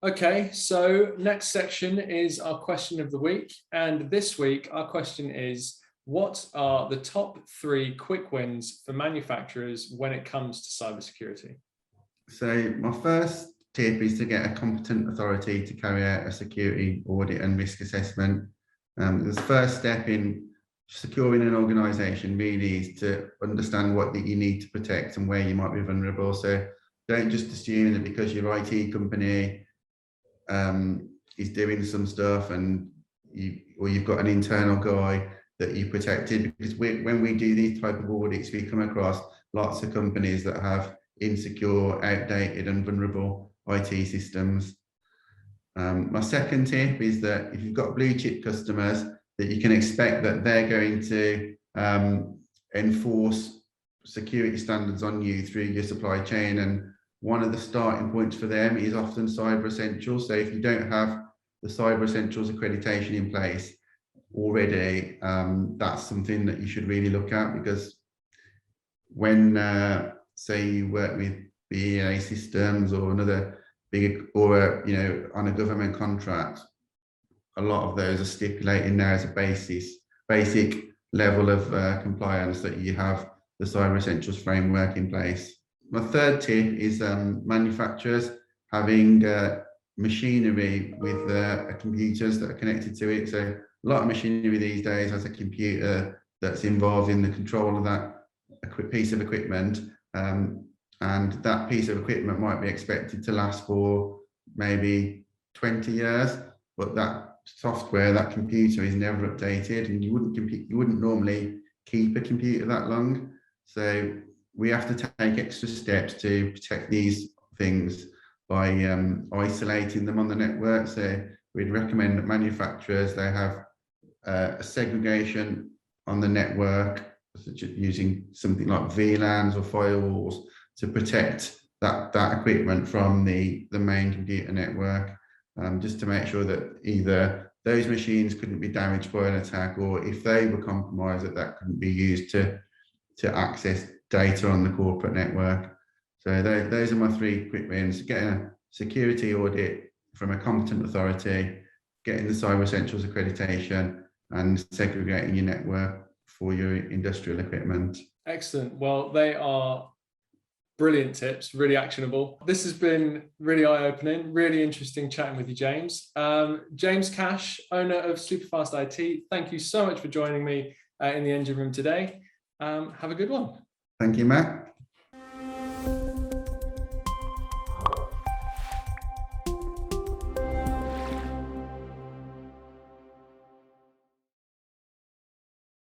Okay, so next section is our question of the week. And this week, our question is, what are the top 3 quick wins for manufacturers when it comes to cybersecurity? So my first tip is to get a competent authority to carry out a security audit and risk assessment. The first step in securing an organisation really is to understand what that you need to protect and where you might be vulnerable. So don't just assume that because your IT company is doing some stuff and you've got an internal guy that you protected, because when we do these type of audits, we come across lots of companies that have insecure, outdated and vulnerable IT systems. My second tip is that if you've got blue chip customers, that you can expect that they're going to enforce security standards on you through your supply chain, and one of the starting points for them is often Cyber Essentials. So if you don't have the Cyber Essentials accreditation in place already, that's something that you should really look at, because when say you work with BEA systems or another big, or on a government contract, a lot of those are stipulating now as a basic level of compliance that you have the Cyber Essentials framework in place. My third tip is manufacturers having machinery with computers that are connected to it. So a lot of machinery these days has a computer that's involved in the control of that piece of equipment, and that piece of equipment might be expected to last for maybe 20 years, but that software, that computer is never updated, and you wouldn't normally keep a computer that long. So we have to take extra steps to protect these things by isolating them on the network. So we'd recommend that manufacturers, they have a segregation on the network, such as using something like VLANs or firewalls to protect that equipment from the main computer network, just to make sure that either those machines couldn't be damaged by an attack, or if they were compromised, that couldn't be used to access data on the corporate network. So those are my 3 quick wins: getting a security audit from a competent authority, getting the Cyber Essentials accreditation, and segregating your network for your industrial equipment. Excellent. Well, they are brilliant tips, really actionable. This has been really eye-opening, really interesting chatting with you, James. James Cash, owner of Superfast IT, thank you so much for joining me in the engine room today. Have a good one. Thank you, Matt.